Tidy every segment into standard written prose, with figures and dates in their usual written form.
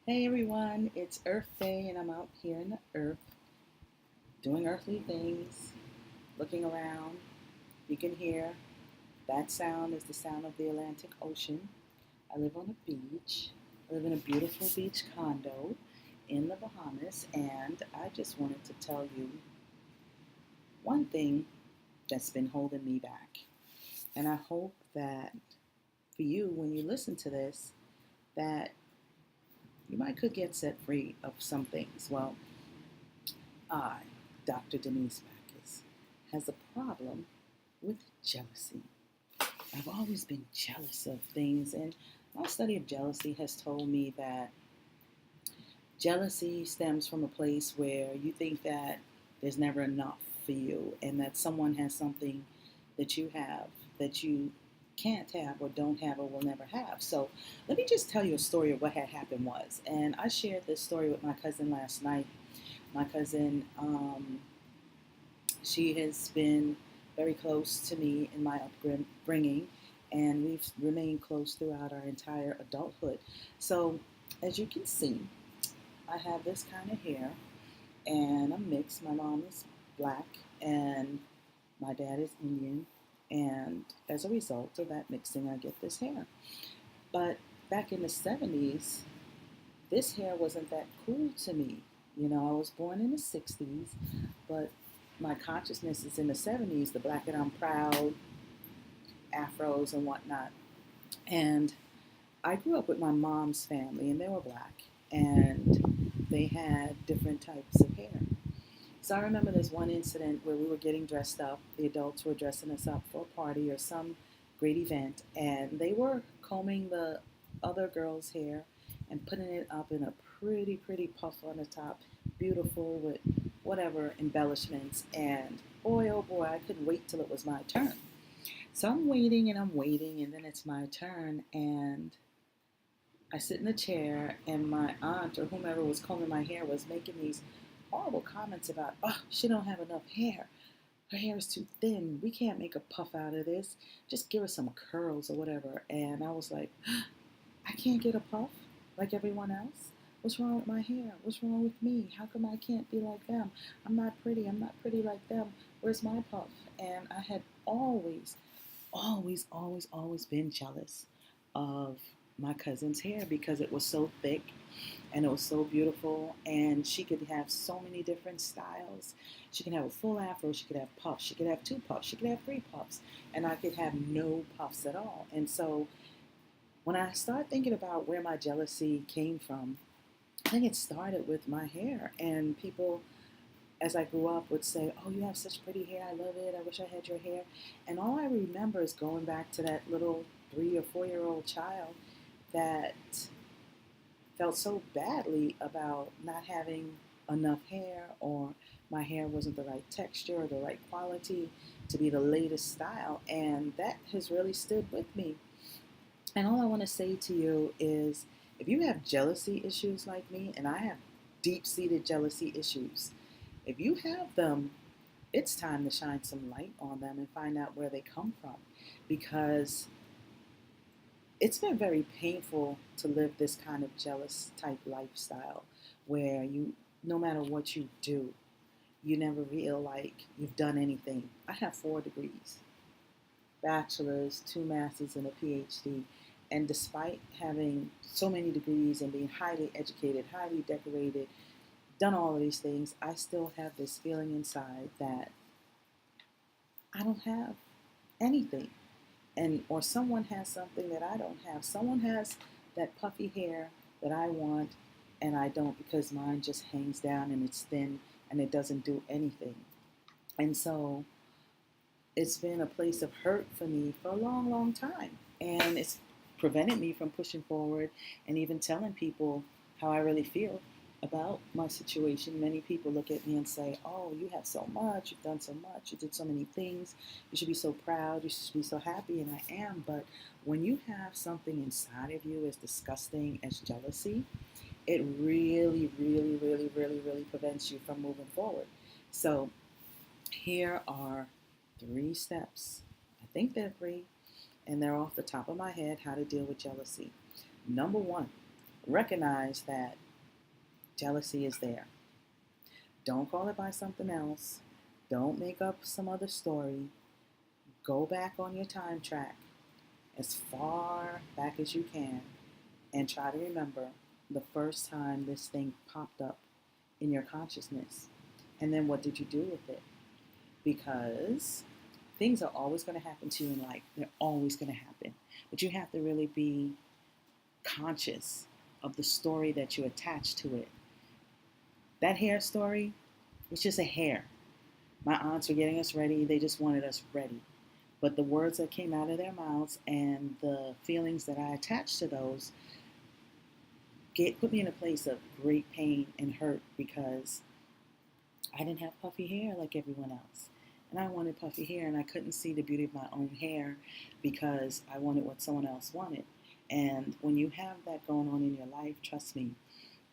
Hey everyone, it's Earth Day and I'm out here in the earth doing earthly things, looking around. You can hear that sound is the sound of the Atlantic Ocean. I live on a beach. I live in a beautiful beach condo in the Bahamas, and I just wanted to tell you one thing that's been holding me back. And I hope that for you, when you listen to this, that you might could get set free of some things. Well, I, Dr. Denise Backus, has a problem with jealousy. I've always been jealous of things, and my study of jealousy has told me that jealousy stems from a place where you think that there's never enough for you, and that someone has something that you have that you can't have or don't have or will never have. So let me just tell you a story of what had happened was. And I shared this story with my cousin last night. My cousin, she has been very close to me in my upbringing, and we've remained close throughout our entire adulthood. So, as you can see, I have this kind of hair, and I'm mixed. My mom is black, and my dad is Indian, and as a result of that mixing, I get this hair. But back in the 70s, this hair wasn't that cool to me. You know, I was born in the 60s, but my consciousness is in the 70s, the black and I'm proud, afros and whatnot. And I grew up with my mom's family, and they were black, and they had different types of hair. So I remember there's one incident where we were getting dressed up. The adults were dressing us up for a party or some great event, and they were combing the other girl's hair and putting it up in a pretty puff on the top, beautiful with whatever embellishments. And boy, oh boy, I couldn't wait till it was my turn. So I'm waiting and I'm waiting, and then it's my turn, and I sit in the chair, and my aunt or whomever was combing my hair was making these horrible comments about, oh, she don't have enough hair. Her hair is too thin. We can't make a puff out of this. Just give her some curls or whatever. And I was like, I can't get a puff like everyone else. What's wrong with my hair? What's wrong with me? How come I can't be like them? I'm not pretty. I'm not pretty like them. Where's my puff? And I had always been jealous of my cousin's hair because it was so thick and it was so beautiful, and she could have so many different styles. She could have a full afro, she could have puffs, she could have two puffs, she could have three puffs, and I could have no puffs at all. And so when I started thinking about where my jealousy came from, I think it started with my hair. And people, as I grew up, would say, oh, you have such pretty hair, I love it, I wish I had your hair. And all I remember is going back to that little 3 or 4 year old child that felt so badly about not having enough hair, or my hair wasn't the right texture or the right quality to be the latest style. And that has really stood with me. And all I want to say to you is, if you have jealousy issues like me, and I have deep-seated jealousy issues, if you have them, it's time to shine some light on them and find out where they come from, because it's been very painful to live this kind of jealous type lifestyle where you, no matter what you do, you never feel like you've done anything. I have 4 degrees, bachelor's, 2 masters, and a PhD. And despite having so many degrees and being highly educated, highly decorated, done all of these things, I still have this feeling inside that I don't have anything. And or someone has something that I don't have. Someone has that puffy hair that I want, and I don't, because mine just hangs down and it's thin and it doesn't do anything. And so it's been a place of hurt for me for a long time. And it's prevented me from pushing forward and even telling people how I really feel about my situation. Many people look at me and say, oh, you have so much, you've done so much, you did so many things, you should be so proud, you should be so happy, and I am. But when you have something inside of you as disgusting as jealousy, it really prevents you from moving forward. So here are 3 steps. I think they're three, and they're off the top of my head, how to deal with jealousy. Number one, recognize that jealousy is there. Don't call it by something else. Don't make up some other story. Go back on your time track as far back as you can and try to remember the first time this thing popped up in your consciousness. And then what did you do with it? Because things are always going to happen to you in life. They're always going to happen. But you have to really be conscious of the story that you attach to it. That hair story was just a hair. My aunts were getting us ready. They just wanted us ready. But the words that came out of their mouths and the feelings that I attached to those put me in a place of great pain and hurt because I didn't have puffy hair like everyone else. And I wanted puffy hair, and I couldn't see the beauty of my own hair because I wanted what someone else wanted. And when you have that going on in your life, trust me,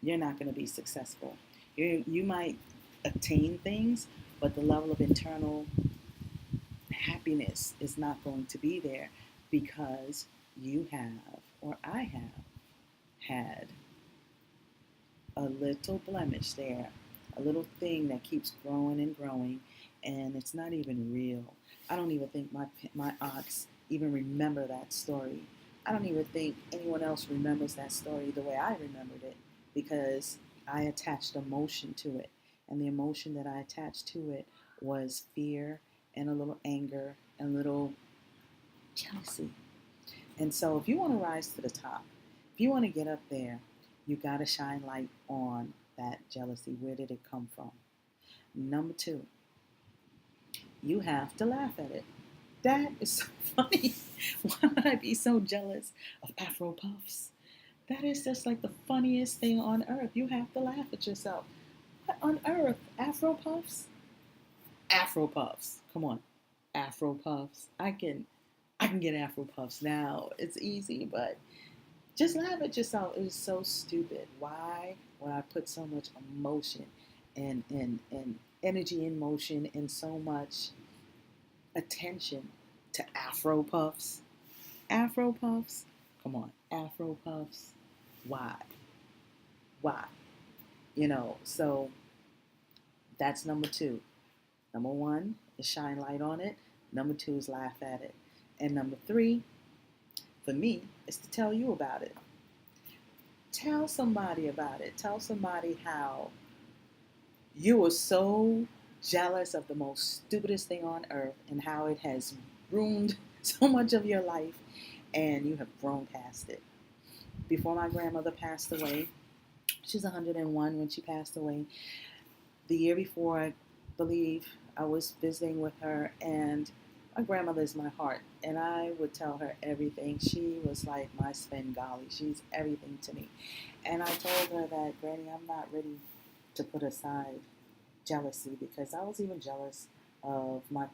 you're not going to be successful. You might attain things, but the level of internal happiness is not going to be there because you have, or I have, had a little blemish there, a little thing that keeps growing and growing, and it's not even real. I don't even think my aunts even remember that story. I don't even think anyone else remembers that story the way I remembered it because I attached emotion to it. And the emotion that I attached to it was fear and a little anger and a little jealousy. And so if you want to rise to the top, if you want to get up there, you got to shine light on that jealousy. Where did it come from? Number 2, you have to laugh at it. That is so funny. Why would I be so jealous of Afro Puffs? That is just like the funniest thing on earth. You have to laugh at yourself. What on earth? Afro Puffs? Afro Puffs. Come on. Afro Puffs. I can get Afro Puffs now. It's easy, but just laugh at yourself. It is so stupid. Why would I put so much emotion and energy in motion and so much attention to Afro Puffs? Afro Puffs? Come on. Afro Puffs? Why? Why? So that's number 2. Number 1 is shine light on it. Number 2 is laugh at it. And number 3, for me, is to tell you about it. Tell somebody about it. Tell somebody how you were so jealous of the most stupidest thing on earth and how it has ruined so much of your life and you have grown past it. Before my grandmother passed away, she's 101 when she passed away. The year before, I believe, I was visiting with her, and my grandmother is my heart, and I would tell her everything. She was like my Svengali. She's everything to me. And I told her that, Granny, I'm not ready to put aside jealousy because I was even jealous of my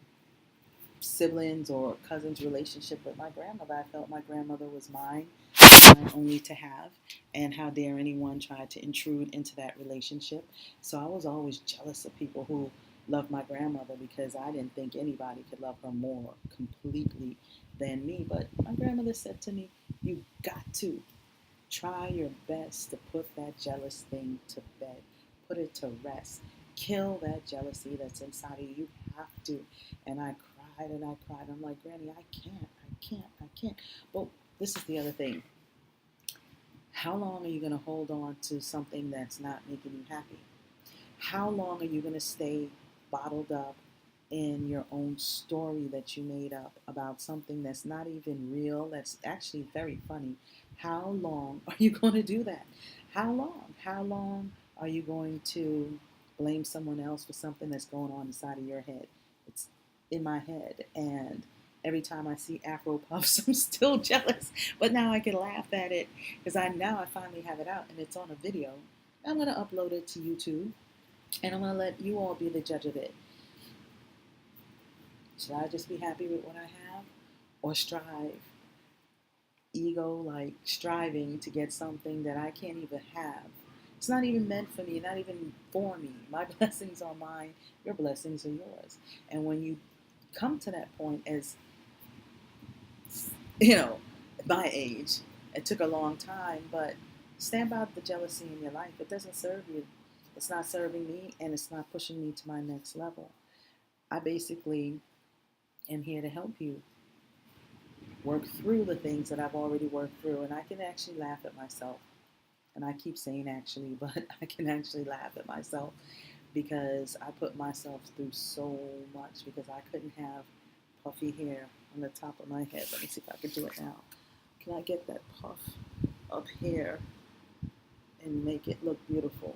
siblings or cousins' relationship with my grandmother. I felt my grandmother was mine only to have, and how dare anyone try to intrude into that relationship. So I was always jealous of people who loved my grandmother because I didn't think anybody could love her more completely than me. But my grandmother said to me, you got to try your best to put that jealous thing to bed, put it to rest, kill that jealousy that's inside of you. You have to. And I cried and I cried. I'm like, Granny, I can't. But this is the other thing. How long are you going to hold on to something that's not making you happy? How long are you going to stay bottled up in your own story that you made up about something that's not even real, that's actually very funny? How long are you going to do that? How long? How long are you going to blame someone else for something that's going on inside of your head? It's in my head, and every time I see Afro Puffs, I'm still jealous. But now I can laugh at it because I finally have it out and it's on a video. I'm going to upload it to YouTube, and I'm going to let you all be the judge of it. Should I just be happy with what I have, or strive? Ego, like striving to get something that I can't even have. It's not even meant for me, not even for me. My blessings are mine, your blessings are yours. And when you come to that point, as my age, it took a long time, but stand by the jealousy in your life. It doesn't serve you. It's not serving me, and it's not pushing me to my next level. I basically am here to help you work through the things that I've already worked through. And I can actually laugh at myself. And I keep saying actually, but I can actually laugh at myself because I put myself through so much because I couldn't have puffy hair on the top of my head. Let me see if I can do it now. Can I get that puff up here and make it look beautiful?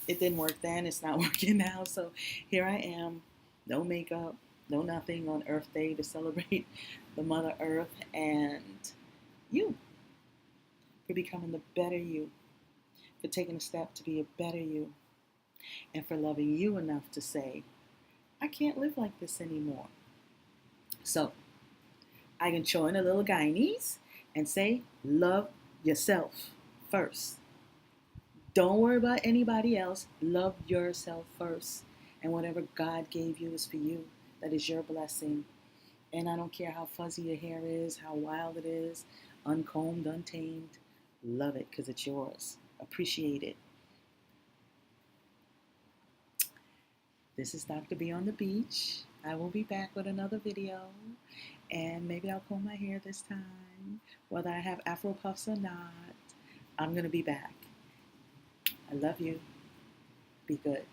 It didn't work then. It's not working now. So here I am, no makeup, no nothing on Earth Day to celebrate the Mother Earth and you for becoming the better you, for taking a step to be a better you, and for loving you enough to say, I can't live like this anymore. So I can join a little Guyanese and say, love yourself first. Don't worry about anybody else. Love yourself first. And whatever God gave you is for you. That is your blessing. And I don't care how fuzzy your hair is, how wild it is, uncombed, untamed. Love it because it's yours. Appreciate it. This is Dr. B on the beach. I will be back with another video. And maybe I'll comb my hair this time. Whether I have Afro puffs or not, I'm going to be back. I love you. Be good.